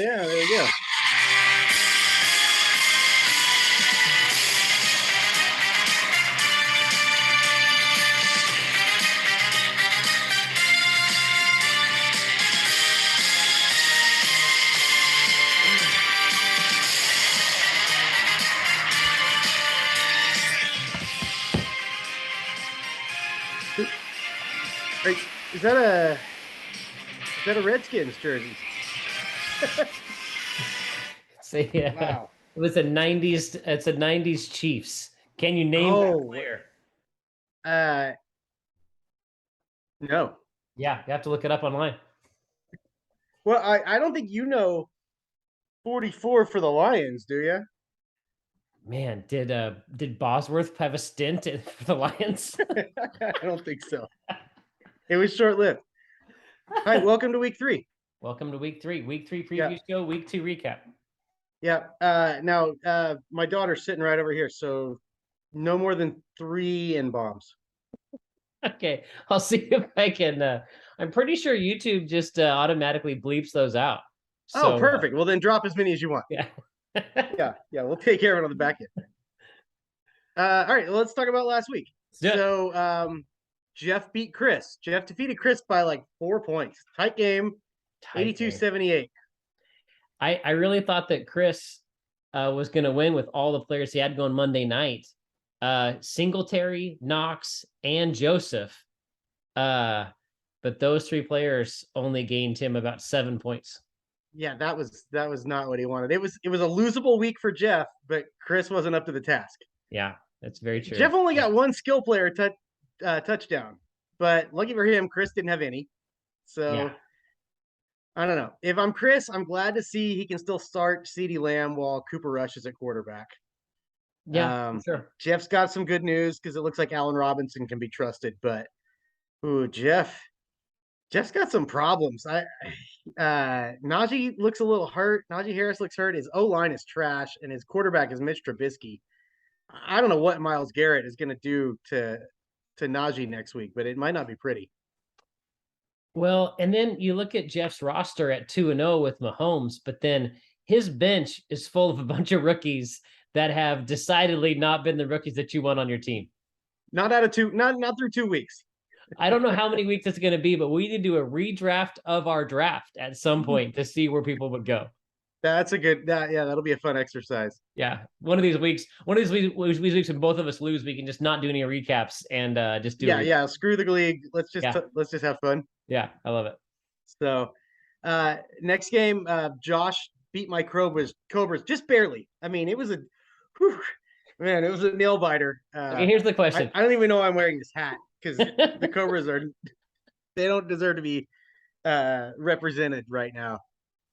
yeah, there you go. Is that a Redskins jersey? So yeah, Wow. it was a '90s. It's a '90s Chiefs. Can you name that player? No. Yeah, you have to look it up online. Well, I don't think you know 44 for the Lions, do you? Man, did Bosworth have a stint for the Lions? I don't think so. It was short-lived. Hi, welcome to week 3. Welcome to week 3. Week 3 preview Yeah. show, week 2 recap. Yeah. Now, my daughter's sitting right over here, so no more than 3 N-bombs. Okay, I'll see if I can. I'm pretty sure YouTube just automatically bleeps those out. So, perfect. Well, then drop as many as you want. Yeah. Yeah. We'll take care of it on the back end. All right, well, let's talk about last week. So, Jeff beat Chris. Jeff defeated Chris by like 4 points. Tight game, 82-78. I really thought that Chris was going to win with all the players he had going Monday night. Singletary, Knox, and Joseph. But those 3 players only gained him about 7 points. Yeah, that was not what he wanted. It was a losable week for Jeff, but Chris wasn't up to the task. Yeah, that's very true. Jeff only got 1 skill player touchdown, but lucky for him, Chris didn't have any. So yeah. I don't know. If I'm Chris, I'm glad to see he can still start CeeDee Lamb while Cooper Rush is at quarterback. Yeah, sure. Jeff's got some good news because it looks like Allen Robinson can be trusted, but Jeff's got some problems. Najee looks a little hurt. Najee Harris looks hurt. His O-line is trash, and his quarterback is Mitch Trubisky. I don't know what Myles Garrett is going to do to Najee next week, but it might not be pretty. Well, and then you look at Jeff's roster at 2-0 with Mahomes, but then his bench is full of a bunch of rookies that have decidedly not been the rookies that you want on your team. Not through 2 weeks. I don't know how many weeks it's going to be, but we need to do a redraft of our draft at some point to see where people would go. That's a good, that'll be a fun exercise. Yeah. One of these weeks when both of us lose, we can just not do any recaps and just do screw the league. Let's just have fun. Yeah, I love it. So next game, Josh beat my Cobras just barely. I mean, it was a nail biter. Okay, here's the question. I don't even know why I'm wearing this hat because the Cobras they don't deserve to be represented right now.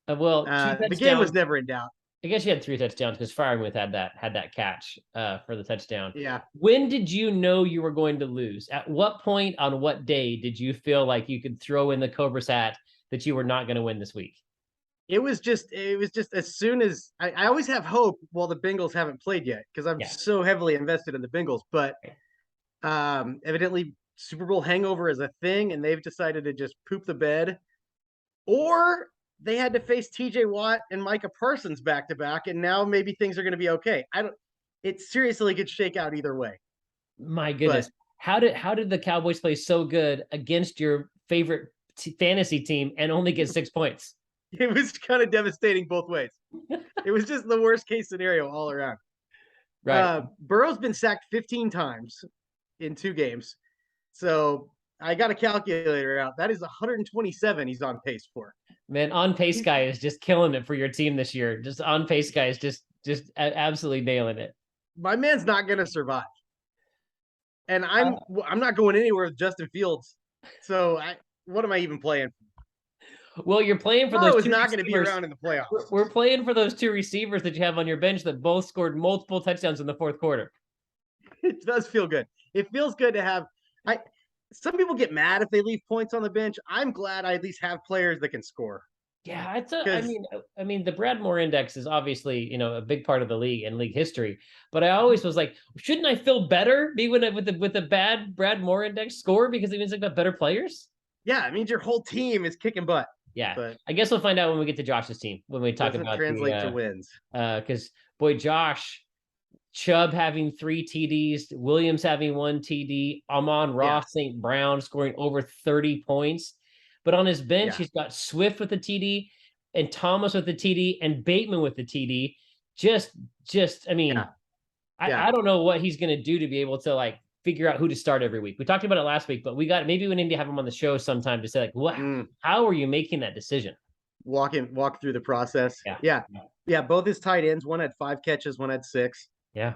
The game was never in doubt. I guess you had 3 touchdowns because Firemouth had that catch for the touchdown. Yeah. When did you know you were going to lose? At what point on what day did you feel like you could throw in the Cobras hat that you were not going to win this week? It was just as soon as I always have hope while the Bengals haven't played yet because I'm so heavily invested in the Bengals, but evidently Super Bowl hangover is a thing and they've decided to just poop the bed, or they had to face TJ Watt and Micah Parsons back to back, and now maybe things are going to be okay. It seriously could shake out either way. My goodness. But how did the Cowboys play so good against your favorite fantasy team and only get 6 points? It was kind of devastating both ways. It was just the worst case scenario all around. Right. Burrow's been sacked 15 times in 2 games. So I got a calculator out. That is 127 he's on pace for. Man, on pace guy is just killing it for your team this year. Just on pace guy is just absolutely nailing it. My man's not going to survive. And I'm not going anywhere with Justin Fields. So what am I even playing? Well, you're playing for those. It's not going to be around in the playoffs. We're playing for those 2 receivers that you have on your bench that both scored multiple touchdowns in the 4th quarter. It does feel good. It feels good to have. Some people get mad if they leave points on the bench. I'm glad I at least have players that can score. Yeah, I mean, the Brad Moore index is obviously, a big part of the league and league history. But I always was like, shouldn't I feel better with the bad Brad Moore index score because it means I've got better players? Yeah, it means your whole team is kicking butt. Yeah. but I guess we'll find out when we get to Josh's team, when we talk doesn't about translate to wins. Because, boy, Josh, Chubb having 3 TDs, Williams having 1 TD, Amon-Ra St. Brown scoring over 30 points. But on his bench, he's got Swift with the TD and Thomas with the TD and Bateman with the TD. I mean, I don't know what he's going to do to be able to like figure out who to start every week. We talked about it last week, but maybe we need to have him on the show sometime to say like, what, how are you making that decision? Walk through the process. Yeah. Both his tight ends, one had 5 catches, one had 6. Yeah.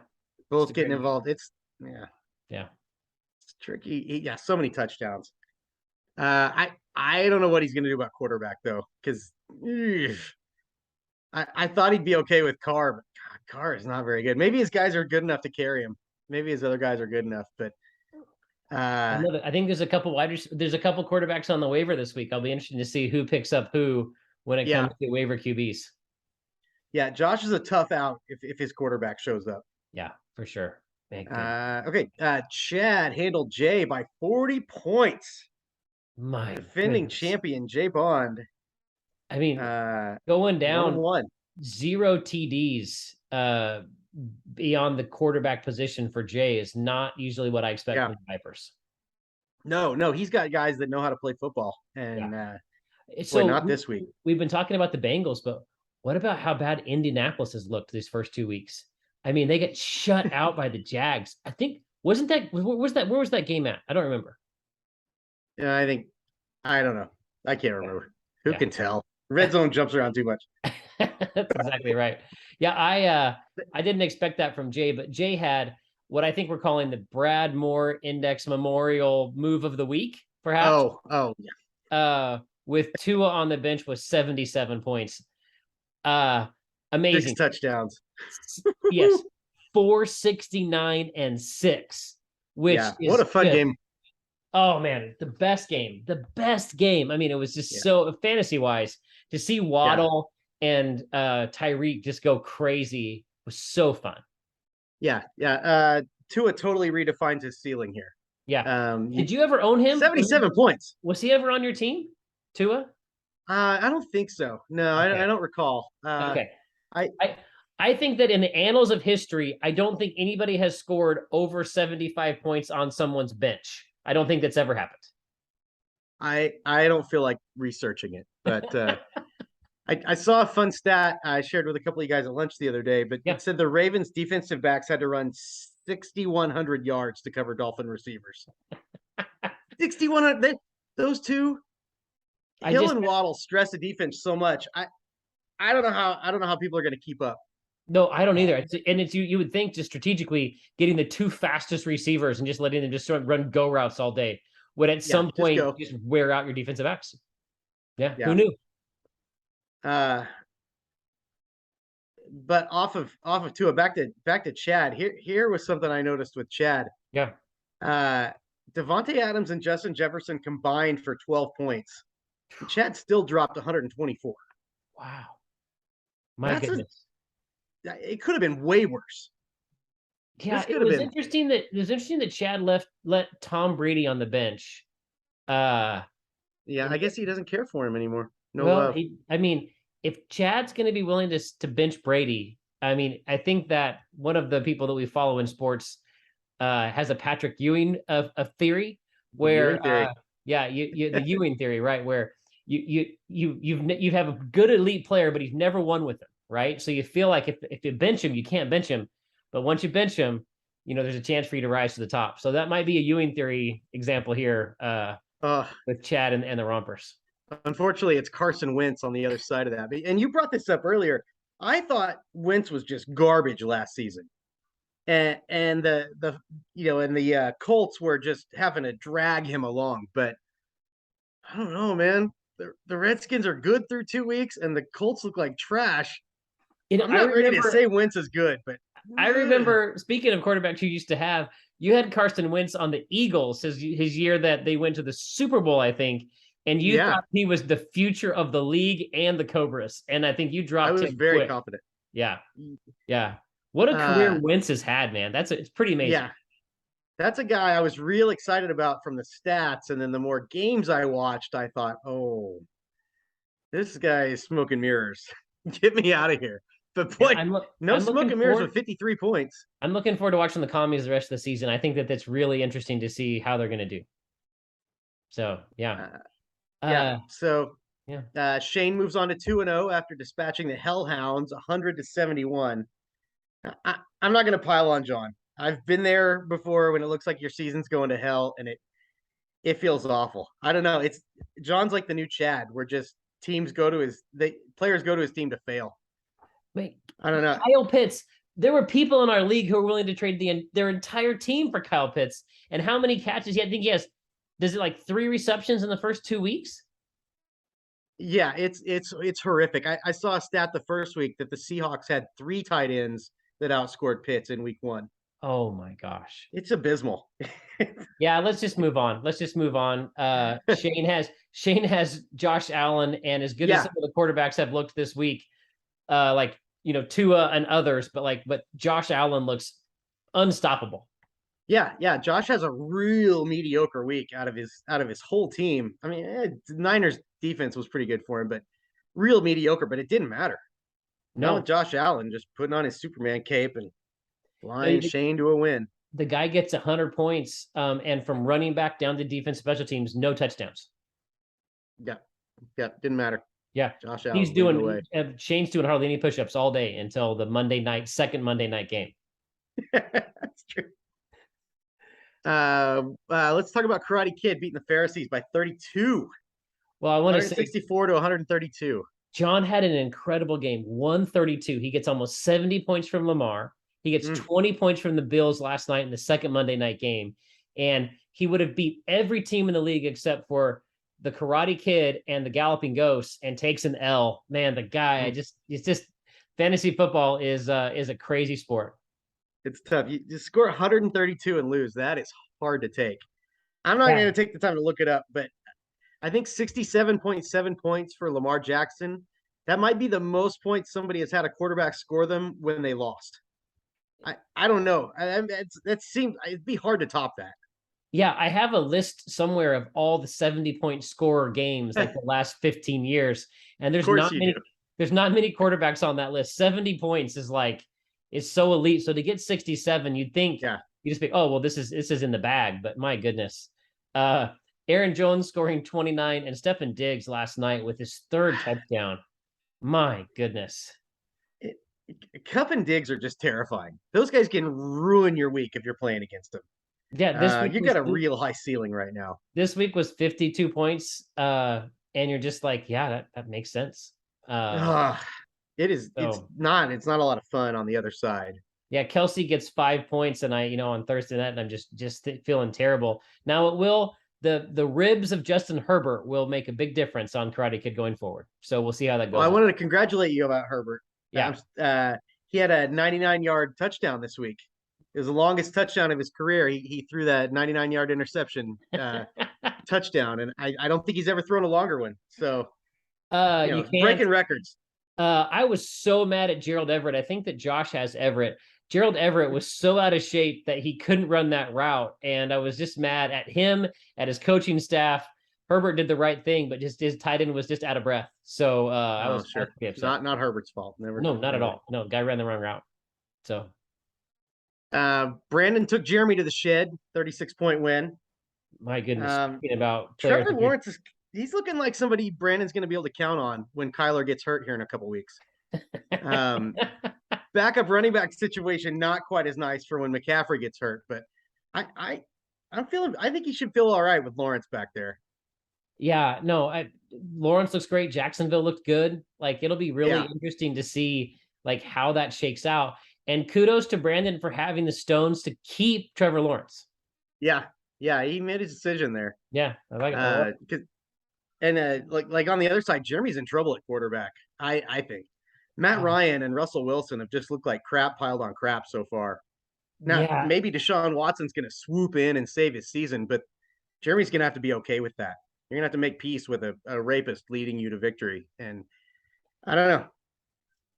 Both getting involved. It's it's tricky. So many touchdowns. I don't know what he's going to do about quarterback though, because I thought he'd be okay with Carr, but God, Carr is not very good. Maybe his guys are good enough to carry him. Maybe his other guys are good enough, but I think there's a couple quarterbacks on the waiver this week. I'll be interested to see who picks up who when it comes to waiver QBs. Yeah, Josh is a tough out if his quarterback shows up. Yeah, for sure. Okay. Chad handled Jay by 40 points. My defending champion Jay Bond. I mean, going down 1-1. 0 TDs beyond the quarterback position for Jay is not usually what I expect from the Vipers. No, he's got guys that know how to play football, and so not this week. We've been talking about the Bengals, but what about how bad Indianapolis has looked these first 2 weeks? I mean, they get shut out by the Jags. I think where was that game at? I don't remember. Yeah, I don't know. I can't remember. Who can tell? Red zone jumps around too much. That's exactly right. Yeah, I didn't expect that from Jay, but Jay had what I think we're calling the Brad Moore Index Memorial Move of the Week, perhaps. Oh, yeah. With Tua on the bench was 77 points. Amazing. 6 touchdowns. Yes. 469 and 6. Which is what a fun game. Oh man, the best game. I mean, it was just so fantasy wise to see Waddle and Tyreek just go crazy was so fun. Yeah. Tua totally redefines his ceiling here. Yeah. Did you ever own him? 77 points. Was he ever on your team, Tua? I don't think so. No, okay. I don't recall. Okay. I think that in the annals of history, I don't think anybody has scored over 75 points on someone's bench. I don't think that's ever happened. I don't feel like researching it, but I saw a fun stat I shared with a couple of you guys at lunch the other day, but it said the Ravens defensive backs had to run 6,100 yards to cover Dolphin receivers. 6,100. Those two, Hill and Waddle, stress the defense so much. I don't know how people are going to keep up. No, I don't either. It's you would think just strategically getting the 2 fastest receivers and just letting them just sort of run go routes all day would at some point just wear out your defensive backs. Yeah. Who knew? But off of Tua, back to Chad. Here was something I noticed with Chad. Yeah. Devontae Adams and Justin Jefferson combined for 12 points. And Chad still dropped 124. Wow. My goodness. It could have been way worse. Yeah, it was interesting that Chad let Tom Brady on the bench. I guess he doesn't care for him anymore. No love. I mean, if Chad's going to be willing to bench Brady, I mean, I think that one of the people that we follow in sports has a Patrick Ewing of theory where the Ewing theory, right? Where you have a good elite player, but he's never won with him. Right. So you feel like if you bench him, you can't bench him. But once you bench him, there's a chance for you to rise to the top. So that might be a Ewing theory example here with Chad and the Rompers. Unfortunately, it's Carson Wentz on the other side of that. And you brought this up earlier. I thought Wentz was just garbage last season. And the Colts were just having to drag him along. But I don't know, man. The Redskins are good through 2 weeks, and the Colts look like trash. I'm not ready to say Wentz is good, but I remember, speaking of quarterbacks you used to have, you had Carson Wentz on the Eagles his year that they went to the Super Bowl, I think, and you thought he was the future of the league and the Cobras, and I think you dropped him. I was very confident. Yeah. What a career Wentz has had, man. It's pretty amazing. Yeah, that's a guy I was real excited about from the stats, and then the more games I watched, I thought, oh. This guy is smoking mirrors. Get me out of here. But boy, no I'm looking smoking mirrors forward. with 53 points. I'm looking forward to watching the commies the rest of the season. I think that that's really interesting to see how they're going to do. So yeah, Yeah. So yeah. Shane moves on to 2-0 after dispatching the Hellhounds 100-71. I'm not going to pile on John. I've been there before when it looks like your season's going to hell, and it feels awful. I don't know. It's John's like the new Chad, where just players go to his team to fail. Wait, I don't know. Kyle Pitts. There were people in our league who were willing to trade their entire team for Kyle Pitts. And how many catches? I think he has. Does it like 3 receptions in the first 2 weeks? Yeah, it's horrific. I saw a stat the first week that the Seahawks had 3 tight ends that outscored Pitts in week 1. Oh my gosh. It's abysmal. Yeah, let's just move on. Shane has Josh Allen, and as good as some of the quarterbacks have looked this week, like Tua and others, but Josh Allen looks unstoppable. Yeah. Josh has a real mediocre week out of his whole team. I mean, the Niners defense was pretty good for him, but real mediocre. But it didn't matter. Not with Josh Allen just putting on his Superman cape and flying Shane to a win. The guy gets 100 points, and from running back down to defense special teams, no touchdowns. Yeah, didn't matter. Yeah, Josh Allen. He's doing. Shane's doing hardly any push-ups all day until the second Monday night game. That's true. Let's talk about Karate Kid beating the Pharisees by 32. Well, I want to say 64 to 132. John had an incredible game. 132. He gets almost 70 points from Lamar. He gets 20 points from the Bills last night in the second Monday night game. And he would have beat every team in the league except for the Karate Kid and the Galloping Ghosts, and takes an L. Man, the guy, it's just fantasy football is a crazy sport. It's tough. You score 132 and lose. That is hard to take. I'm not going to take the time to look it up, but I think 67.7 points for Lamar Jackson. That might be the most points somebody has had a quarterback score them when they lost. I don't know. It'd be hard to top that. Yeah, I have a list somewhere of all the 70-point scorer games like the last 15 years, and there's not many quarterbacks on that list. 70 points is so elite. So to get 67, you'd think you just think, oh well, this is in the bag. But my goodness, Aaron Jones scoring 29, and Stefon Diggs last night with his 3rd touchdown. My goodness. Cup and Diggs are just terrifying. Those guys can ruin your week if you're playing against them. Yeah, this week you got a real high ceiling right now. This week was 52 points, and you're just like, yeah, that makes sense. It is. It's not a lot of fun on the other side. Yeah, Kelsey gets 5 points, and on Thursday night, and I'm just feeling terrible. Now it will. The ribs of Justin Herbert will make a big difference on Karate Kid going forward. So we'll see how that goes. Well, I wanted to congratulate you about Herbert. Yeah. He had a 99-yard touchdown this week. It was the longest touchdown of his career. He threw that 99-yard interception touchdown, and I don't think he's ever thrown a longer one. So, breaking records. I was so mad at Gerald Everett. I think that Josh has Everett. Gerald Everett was so out of shape that he couldn't run that route, and I was just mad at him, at his coaching staff. Herbert did the right thing, but just his tight end was just out of breath. So I was sure. Not Herbert's fault. No, not at all. No, guy ran the wrong route. So Brandon took Jeremy to the shed, 36-point win. My goodness. Talking about Trevor Lawrence he's looking like somebody Brandon's going to be able to count on when Kyler gets hurt here in a couple weeks. Backup running back situation not quite as nice for when McCaffrey gets hurt, but I think he should feel all right with Lawrence back there. Yeah, no, Lawrence looks great. Jacksonville looked good. It'll be really interesting to see how that shakes out. And kudos to Brandon for having the stones to keep Trevor Lawrence. Yeah, he made his decision there. Yeah, I like it. And like on the other side, Jeremy's in trouble at quarterback. I think Matt Ryan and Russell Wilson have just looked like crap piled on crap so far. Now maybe Deshaun Watson's going to swoop in and save his season, but Jeremy's going to have to be okay with that. You're going to have to make peace with a rapist leading you to victory. And I don't know.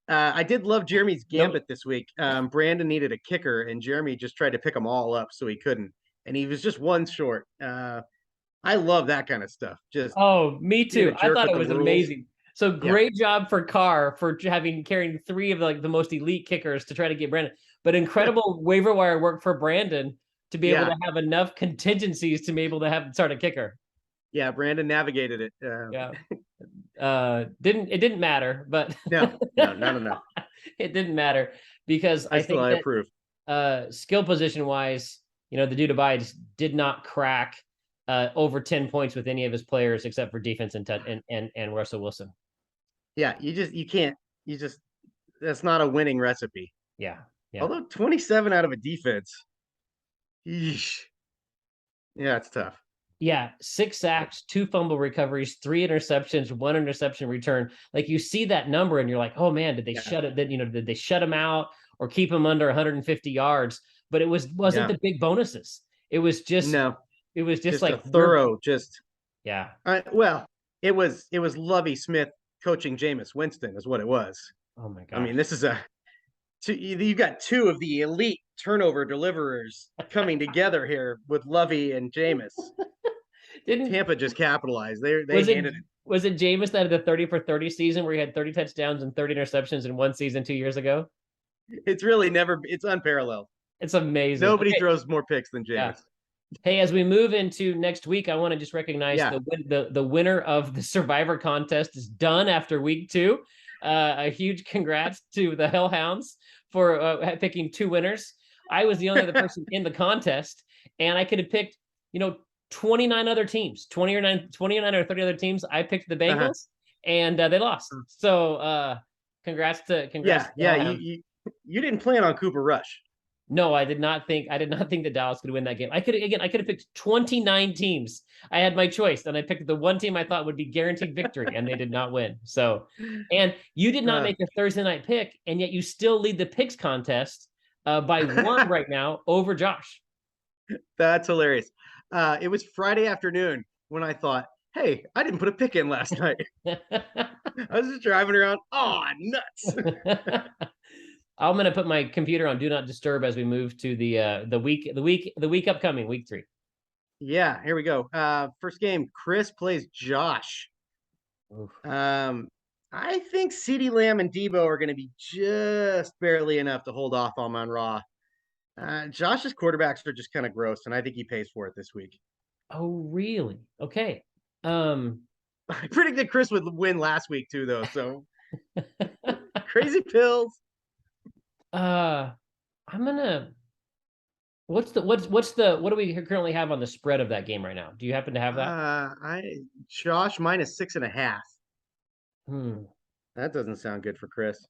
I did love Jeremy's gambit this week. Brandon needed a kicker, and Jeremy just tried to pick them all up, so he couldn't. And he was just one short. I love that kind of stuff. Me too. I thought it was amazing. So great job for Carr for carrying 3 of the most elite kickers to try to get Brandon, but incredible waiver wire work for Brandon to be able to have enough contingencies to be able to start a kicker. Yeah, Brandon navigated it. It didn't matter, but no. It didn't matter because I think that approve. Skill position wise, the dude Abai just did not crack over 10 points with any of his players except for defense and Russell Wilson. Yeah, that's not a winning recipe. Yeah. Although 27 out of a defense. Yeesh. Yeah, it's tough. Yeah, 6 sacks, 2 fumble recoveries, 3 interceptions, 1 interception return. Like you see that number and you're like, oh man, did they shut it? Did they shut him out or keep him under 150 yards? But it wasn't the big bonuses. It was just It was just like a thorough. Well, it was Lovie Smith coaching Jameis Winston is what it was. Oh my god! I mean, this is you got 2 of the elite turnover deliverers coming together here with Lovie and Jameis. Tampa just capitalized? They handed it. Was it Jameis that had the 30 for 30 season where he had 30 touchdowns and 30 interceptions in one season 2 years ago? It's really it's unparalleled. It's amazing. Nobody throws more picks than Jameis. Yeah. Hey, as we move into next week, I want to just recognize the winner of the Survivor contest is done after week 2. A huge congrats to the Hellhounds for picking 2 winners. I was the only other person in the contest, and I could have picked, 29 other teams, 29 or 30 other teams. I picked the Bengals, and they lost. So, congrats to you didn't plan on Cooper Rush. No, I did not think that Dallas could win that game. I could have picked 29 teams. I had my choice, and I picked the one team I thought would be guaranteed victory, and they did not win. So, and you did not make a Thursday night pick, and yet you still lead the picks contest by 1 right now over Josh. That's hilarious. It was Friday afternoon when I thought, hey, I didn't put a pick in last night. I was just driving around. Oh, nuts. I'm going to put my computer on do not disturb as we move to the week upcoming, week 3. Yeah, here we go. First game, Chris plays Josh. Oof. I think CeeDee Lamb and Debo are going to be just barely enough to hold off Amon-Ra. Josh's quarterbacks are just kind of gross, and I think he pays for it this week. Oh, really? Okay. I predicted Chris would win last week too, though. So crazy pills. I'm gonna. What do we currently have on the spread of that game right now? Do you happen to have that? Josh minus 6.5. That doesn't sound good for Chris.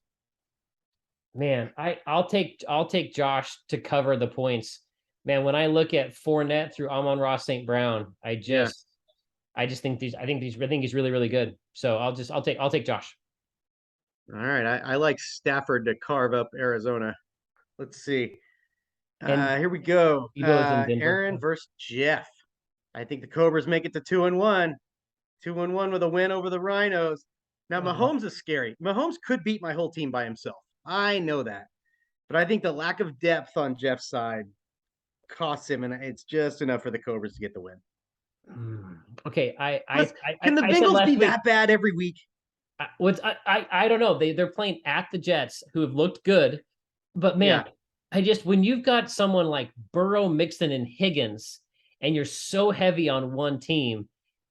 Man, I'll take Josh to cover the points. Man, when I look at Fournette through Amon-Ra St. Brown, I just think he's really, really good. So I'll take Josh. All right. I like Stafford to carve up Arizona. Let's see. Here we go. Aaron versus Jeff. I think the Cobras make it to 2-1. 2-1 with a win over the Rhinos. Now, Mahomes is scary. Mahomes could beat my whole team by himself. I know that. But I think the lack of depth on Jeff's side costs him, and it's just enough for the Cobras to get the win. Okay. Can the Bengals be that bad every week? I don't know. They're playing at the Jets, who have looked good. But, man, when you've got someone like Burrow, Mixon, and Higgins, and you're so heavy on one team,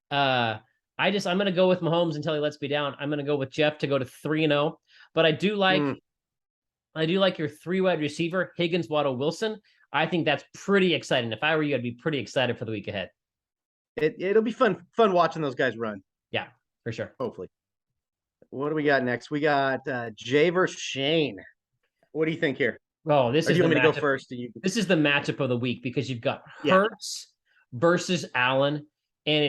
I'm going to go with Mahomes until he lets me down. I'm going to go with Jeff to go to 3-0. But I do like your 3 wide receiver, Higgins, Waddle, Wilson. I think that's pretty exciting. If I were you, I'd be pretty excited for the week ahead. It'll be fun watching those guys run. Yeah, for sure. Hopefully. What do we got next? We got Jay versus Shane. What do you think here? Oh, this is. You want me to go first? This is the matchup of the week because you've got Hurts versus Allen, and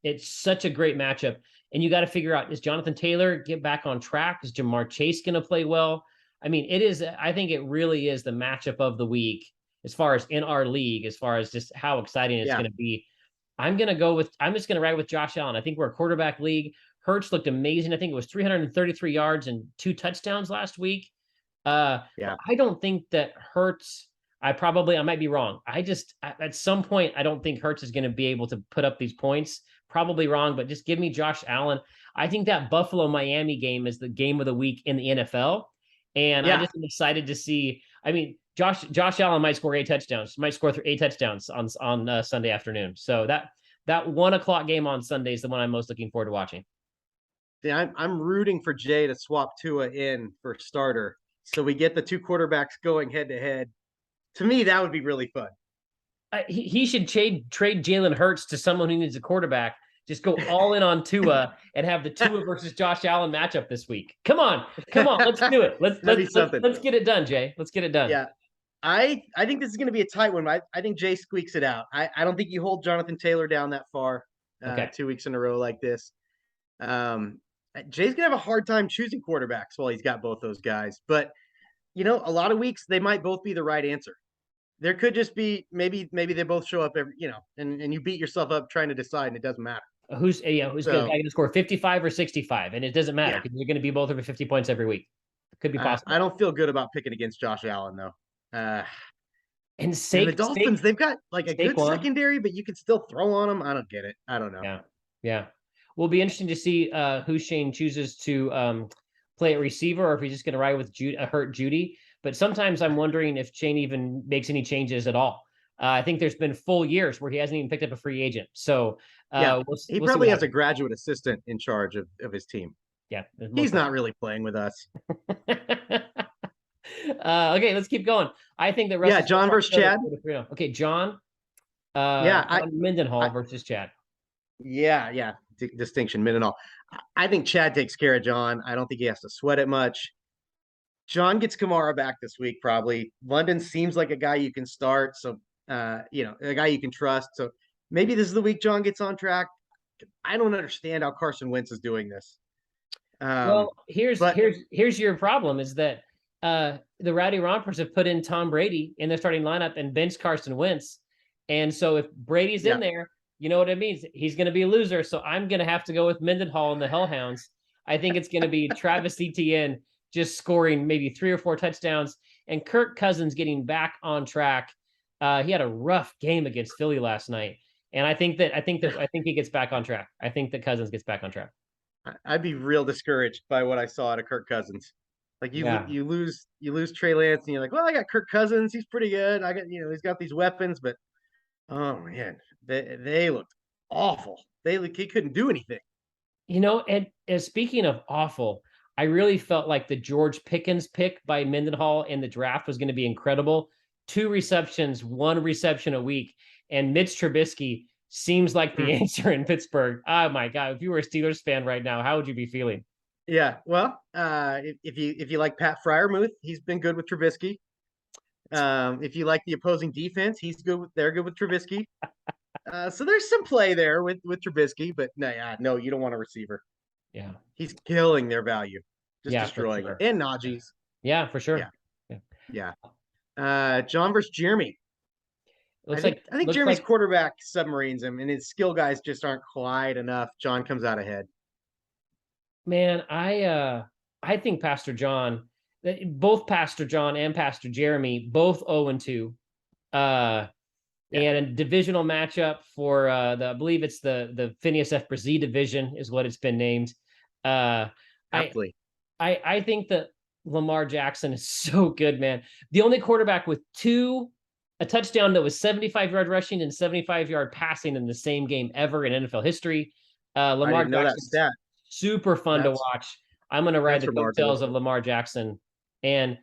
it's such a great matchup. And you got to figure out, is Jonathan Taylor get back on track? Is Jamar Chase going to play well? I mean, it is. I think it really is the matchup of the week as far as in our league, as far as just how exciting it's going to be. I'm just going to ride with Josh Allen. I think we're a quarterback league. Hurts looked amazing. I think it was 333 yards and 2 touchdowns last week. I don't think that Hurts. I might be wrong. At some point, I don't think Hurts is going to be able to put up these points. Probably wrong, but just give me Josh Allen. I think that Buffalo Miami game is the game of the week in the NFL. And I just am excited to see. I mean, Josh Allen might score 8 touchdowns, might score 8 touchdowns on Sunday afternoon. So that 1 o'clock game on Sunday is the one I'm most looking forward to watching. Yeah, I'm rooting for Jay to swap Tua in for starter, so we get the 2 quarterbacks going head to head. To me, that would be really fun. He should trade Jalen Hurts to someone who needs a quarterback. Just go all in on Tua and have the Tua versus Josh Allen matchup this week. Come on, let's do it. Let's get it done, Jay. Let's get it done. Yeah, I think this is going to be a tight one. I think Jay squeaks it out. I don't think you hold Jonathan Taylor down that far. Okay. 2 weeks in a row like this. Jay's gonna have a hard time choosing quarterbacks while he's got both those guys. But a lot of weeks they might both be the right answer. There could just be maybe they both show up every, and you beat yourself up trying to decide, and it doesn't matter. Who's going to score 55 or 65, and it doesn't matter because you're going to be both over 50 points every week. Could be possible. I don't feel good about picking against Josh Allen though. And the Dolphins, they've got like a good secondary, but you can still throw on them. I don't get it. I don't know. Yeah. Will be interesting to see who Shane chooses to play at receiver, or if he's just going to ride with hurt Judy. But sometimes I'm wondering if Shane even makes any changes at all. I think there's been full years where he hasn't even picked up a free agent. So he probably has a graduate assistant in charge of his team. Yeah, he's not really playing with us. Okay, let's keep going. I think that John versus Chad. Okay, John. John Mendenhall versus Chad. Yeah. Distinction, Mendenhall. I think Chad takes care of John. I don't think he has to sweat it much. John gets Kamara back this week, probably. London seems like a guy you can start, so a guy you can trust. So maybe this is the week John gets on track. I don't understand how Carson Wentz is doing this. Well, here's your problem is that the Rowdy Rompers have put in Tom Brady in their starting lineup and benched Carson Wentz. And so if Brady's in there, you know what it means? He's going to be a loser. So I'm going to have to go with Mendenhall and the Hellhounds. I think it's going to be Travis Etienne just scoring maybe 3 or 4 touchdowns, and Kirk Cousins getting back on track. He had a rough game against Philly last night, and I think he gets back on track. I think that Cousins gets back on track. I'd be real discouraged by what I saw out of Kirk Cousins. Like you lose Trey Lance, and you're like, well, I got Kirk Cousins. He's pretty good. I got he's got these weapons, but oh man, they looked awful. He couldn't do anything. And speaking of awful, I really felt like the George Pickens pick by Mendenhall in the draft was going to be incredible. 2 receptions, 1 reception a week, and Mitch Trubisky seems like the answer in Pittsburgh. Oh my God! If you were a Steelers fan right now, how would you be feeling? Yeah, well, if you like Pat Freiermuth, he's been good with Trubisky. If you like the opposing defense, they're good with Trubisky. So there's some play there with Trubisky, but no, you don't want a receiver. Yeah, he's killing their value, just destroying it. And Najee's. Yeah, for sure. Yeah. John versus Jeremy. I think Jeremy's quarterback submarines him, and his skill guys just aren't quite enough. John comes out ahead. Man, I think both Pastor John and Pastor Jeremy, both 0-2. And a divisional matchup for I believe it's the Phineas F. Brzee division is what it's been named. I think that Lamar Jackson is so good, man. The only quarterback with a touchdown that was 75-yard rushing and 75-yard passing in the same game ever in NFL history. Lamar Jackson, super fun to watch. I'm going to ride the coattails of Lamar Jackson. And,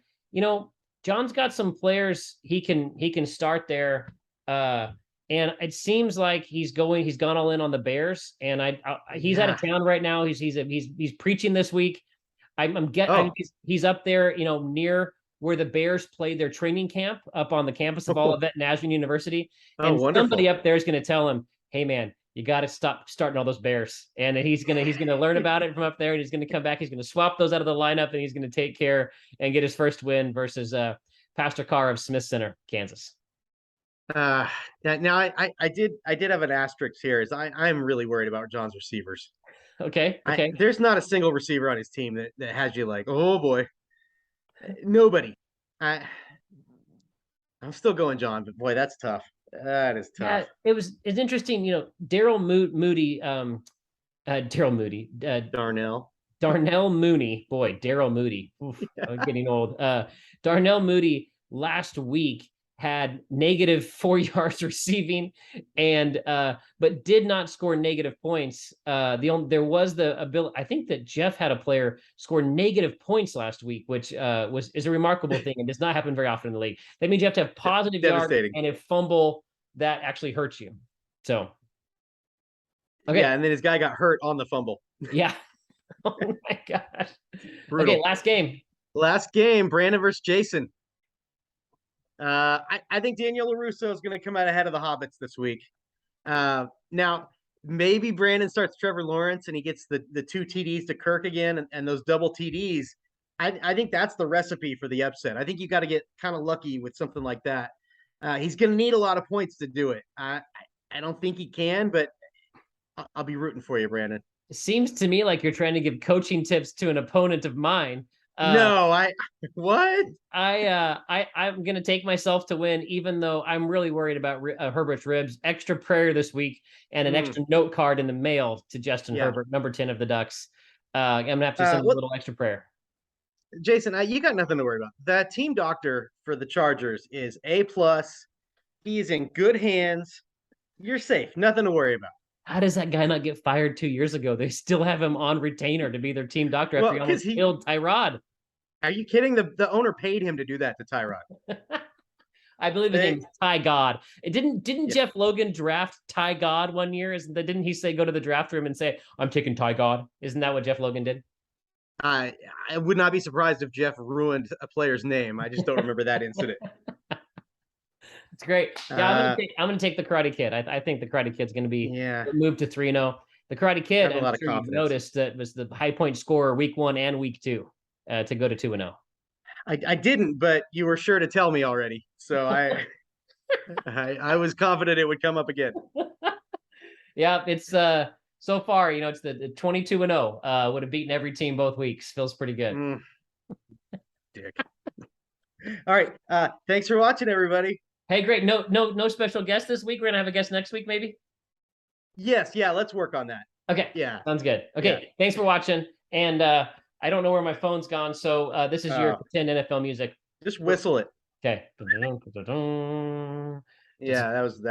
John's got some players he can start there. And it seems like he's gone all in on the Bears, and he's out of town right now. He's preaching this week. He's up there, near where the Bears played their training camp up on the campus of Olivet Nazarene University. And somebody up there is going to tell him, hey man, you got to stop starting all those Bears. And he's going to learn about it from up there, and he's going to come back. He's going to swap those out of the lineup, and he's going to take care and get his first win versus Pastor Carr of Smith Center, Kansas. Now I did have an asterisk here. I'm really worried about John's receivers. Okay. There's not a single receiver on his team that has you like, oh boy, nobody. I I'm still going John, but boy, that's tough. That is tough. Yeah, it's interesting. Daryl Moody, Daryl Moody, Darnell. Darnell Mooney, boy, Daryl Moody. Oof, I'm getting old. Darnell Moody last week had -4 yards receiving, and but did not score negative points. There was the ability. I think that Jeff had a player score negative points last week, which is a remarkable thing and does not happen very often in the league. That means you have to have positive yards and a fumble that actually hurts you. So, okay, yeah, and then his guy got hurt on the fumble. Yeah. Oh my gosh. Brutal. Okay, last game, Brandon versus Jason. I think Daniel LaRusso is going to come out ahead of the Hobbits this week. Now, maybe Brandon starts Trevor Lawrence and he gets the 2 TDs to Kirk again and those double TDs. I think that's the recipe for the upset. I think you got to get kind of lucky with something like that. He's going to need a lot of points to do it. I don't think he can, but I'll be rooting for you, Brandon. It seems to me like you're trying to give coaching tips to an opponent of mine. No, I'm going to take myself to win, even though I'm really worried about Herbert's ribs. Extra prayer this week and an extra note card in the mail to Justin Herbert, number 10 of the Ducks. I'm going to have to send a little extra prayer. Jason, you got nothing to worry about. The team doctor for the Chargers is A+. He is in good hands. You're safe. Nothing to worry about. How does that guy not get fired 2 years ago? They still have him on retainer to be their team doctor after he almost killed Tyrod. Are you kidding? The owner paid him to do that to Tyrod. I believe his name is Ty God. Didn't Jeff Logan draft Ty God one year? Didn't he say go to the draft room and say, I'm taking Ty God? Isn't that what Jeff Logan did? I would not be surprised if Jeff ruined a player's name. I just don't remember that incident. It's great. Yeah, I'm gonna take the Karate Kid. I think the Karate Kid's gonna be moved to 3-0. The Karate Kid, I'm sure you've noticed, that was the high point scorer week 1 and week 2 to go to 2-0. I didn't, but you were sure to tell me already. So I was confident it would come up again. Yeah, it's so far, it's the 22-0. Would have beaten every team both weeks. Feels pretty good. Dick. All right. Thanks for watching, everybody. Hey, great. No special guest this week. We're gonna have a guest next week, maybe. Yes. Yeah. Let's work on that. Okay. Yeah. Sounds good. Okay. Yeah. Thanks for watching. And I don't know where my phone's gone, so this is your pretend NFL music. Just whistle it. Okay. Yeah, that was